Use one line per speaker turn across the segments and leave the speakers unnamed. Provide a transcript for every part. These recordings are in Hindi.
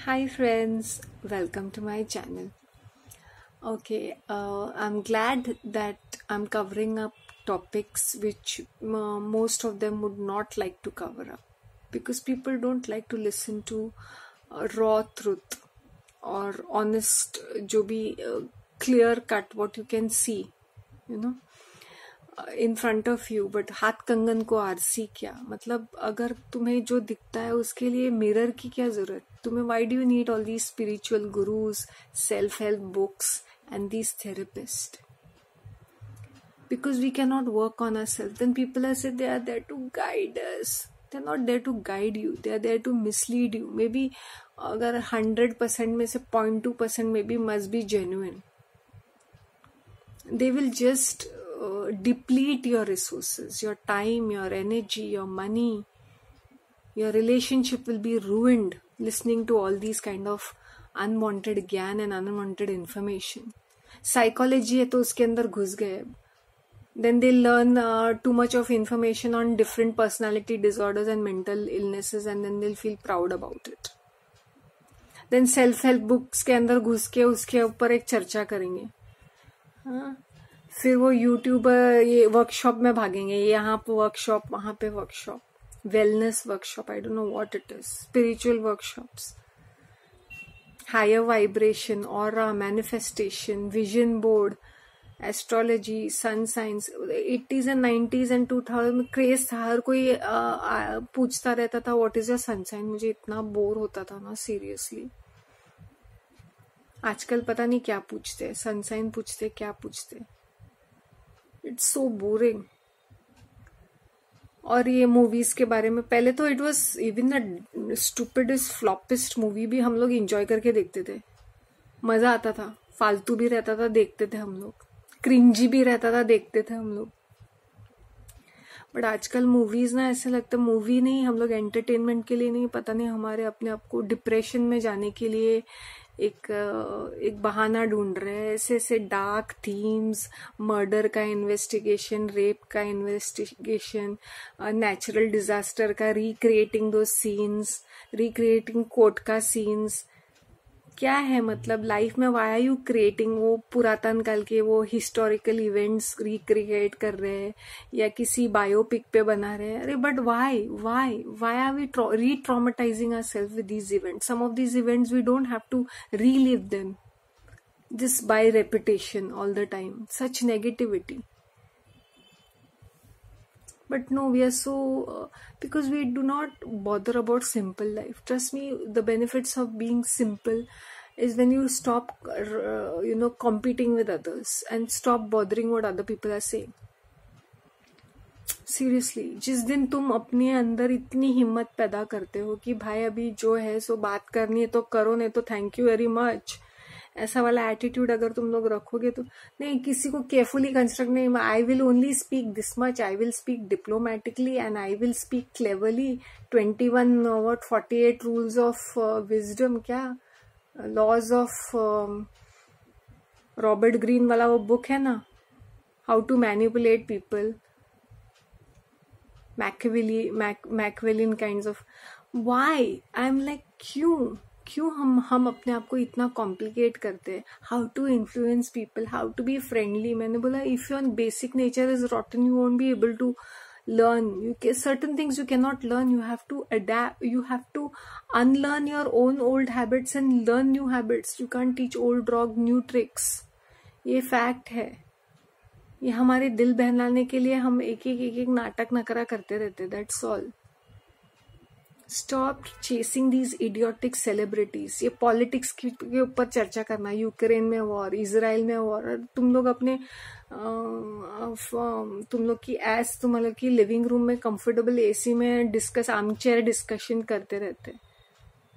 Hi friends, welcome to my channel. I'm glad that I'm covering up topics which most of them would not like to cover up because people don't like to listen to raw truth or honest, जो भी clear cut what you can see, you know. In front of you but हाथ कंगन को आरसी क्या मतलब अगर तुम्हें जो दिखता है उसके लिए मिरर की क्या जरूरत तुम्हें why do you need all these spiritual gurus self help books and these therapist because we cannot work on ourselves then people are said they are there to guide us they're not there to guide you they are there to mislead you maybe अगर 100% में से 0.2% maybe must be genuine they will just deplete your resources, your time, your energy, your money. Your relationship will be ruined listening to all these kind of unwanted ज्ञान and unwanted information. Psychology है तो उसके अंदर घुस गए. Then they learn too much of information on different personality disorders and mental illnesses and then they'll feel proud about it. Then self-help books के अंदर घुस के उसके ऊपर एक चर्चा करेंगे. फिर वो यूट्यूब ये वर्कशॉप में भागेंगे यहाँ पे वर्कशॉप वहां पे workshop wellness workshop I don't know what it is spiritual workshops higher vibration aura manifestation vision board astrology sun science 80s and 90s and 2000 में क्रेज था हर कोई पूछता रहता था what is your sun sign मुझे इतना बोर होता था ना सीरियसली आजकल पता नहीं क्या पूछते सन साइन पूछते क्या पूछते इट्स सो बोरिंग और ये मूवीज के बारे में पहले तो it was even the stupidest floppiest movie भी हम लोग एंजॉय करके देखते थे मजा आता था फालतू भी रहता था देखते थे हम लोग क्रिंजी भी रहता था देखते थे हम लोग बट आजकल मूवीज ना ऐसे लगता है मूवी नहीं हम लोग एंटरटेनमेंट के लिए नहीं पता नहीं हमारे अपने आप को डिप्रेशन में जाने के लिए एक बहाना ढूंढ रहे हैं ऐसे ऐसे डार्क थीम्स मर्डर का इन्वेस्टिगेशन रेप का इन्वेस्टिगेशन नेचुरल डिजास्टर का रिक्रिएटिंग दो सीन्स रिक्रिएटिंग कोर्ट का सीन्स क्या है मतलब लाइफ में वाई आर यू क्रिएटिंग वो पुरातन काल के वो हिस्टोरिकल इवेंट्स रिक्रिएट कर रहे हैं या किसी बायोपिक पे बना रहे हैं अरे but why are we retraumatising our self with these events some of these events we don't have to relive them just by repetition all the time such negativity But no, we are so because we do not bother about simple life. Trust me, the benefits of being simple is when you stop, competing with others and stop bothering what other people are saying. Seriously, जिस दिन तुम अपने अंदर इतनी हिम्मत पैदा करते हो कि भाई अभी जो है सो बात करनी है तो करो नहीं तो थैंक यू वेरी मच ऐसा वाला एटीट्यूड अगर तुम लोग रखोगे तो नहीं किसी को केयरफुली कंस्ट्रक्ट नहीं I will only speak this much I will speak diplomatically and I will speak cleverly 48 rules of wisdom क्या लॉज ऑफ रॉबर्ट ग्रीन वाला वो बुक है ना how to manipulate people Machiavellian kinds of why I am like क्यों हम अपने आप को इतना कॉम्प्लिकेट करते हैं how to influence people how to be friendly मैंने बोला if your basic nature is rotten you won't be able to learn you certain things you can not learn you have to adapt you have to unlearn your own old habits and learn new habits you can teach old dog new tricks ये फैक्ट है ये हमारे दिल बहलाने के लिए हम एक नाटक नकरा करते रहते that's all stop chasing these idiotic celebrities ये पॉलिटिक्स के ऊपर चर्चा करना यूक्रेन में वॉर इजराइल में वॉर तुम लोग अपने तुम लोग की लिविंग रूम में कंफर्टेबल एसी में आर्मचेयर डिस्कशन करते रहते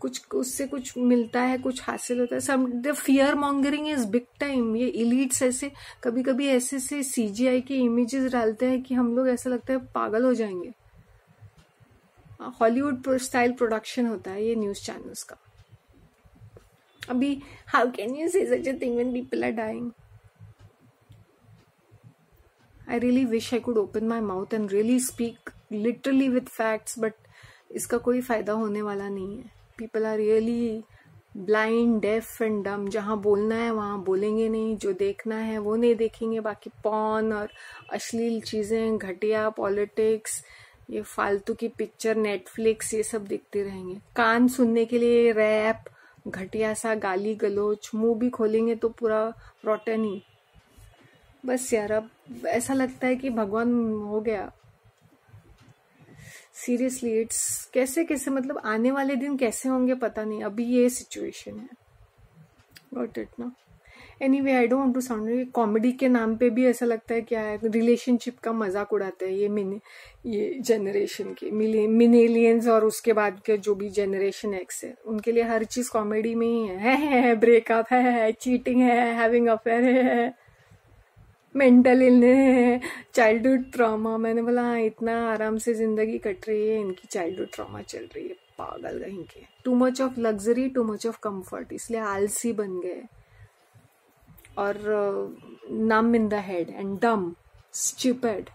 कुछ उससे कुछ मिलता है कुछ हासिल होता है सब the fear mongering is big time ये इलीट्स ऐसे कभी ऐसे CGI के इमेजेस डालते हैं कि हम लोग ऐसा लगता है पागल हो जाएंगे हॉलीवुड स्टाइल प्रोडक्शन होता है ये न्यूज चैनल्स का अभी how can you say such a thing when people are dying I really wish I could open my mouth and really speak literally with facts but इसका कोई फायदा होने वाला नहीं है people are really blind, deaf and dumb. जहाँ बोलना है वहाँ बोलेंगे नहीं, जो देखना है वो नहीं देखेंगे। बाकी पॉर्न और अश्लील चीजें, घटिया पॉलिटिक्स, ये फालतू की पिक्चर, नेटफ्लिक्स, ये सब देखते रहेंगे। कान सुनने के लिए रैप, घटिया सा गाली गलोच। मुंह भी खोलेंगे तो पूरा रॉटन ही। बस यार, अब ऐसा लगता है कि भगवान हो गया। सीरियसली, इट्स कैसे कैसे, मतलब आने वाले दिन कैसे होंगे पता नहीं। अभी ये सिचुएशन है। गॉट इट ना। Anyway, I don't want to sound, comedy के नाम पे भी ऐसा लगता है क्या है, रिलेशनशिप का मजाक उड़ाते हैं ये जनरेशन के मिलेनियंस और उसके बाद के जो भी जनरेशन एक्स है, उनके लिए हर चीज कॉमेडी में ही है ब्रेकअप है, चीटिंग है, हैविंग अफेयर है, मेंटल इलनेस, चाइल्डहुड ट्रॉमा। मैंने बोला हाँ, इतना आराम से जिंदगी कट रही है, इनकी चाइल्डहुड ट्रॉमा चल रही है। पागल कहीं के। Too much of luxury, too much of comfort, इसलिए आलसी बन गए और नम इन द हेड एंड डम, स्टूपिड।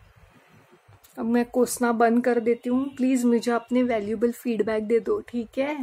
अब मैं कोसना बंद कर देती हूँ। प्लीज मुझे अपने वैल्यूबल फीडबैक दे दो, ठीक है।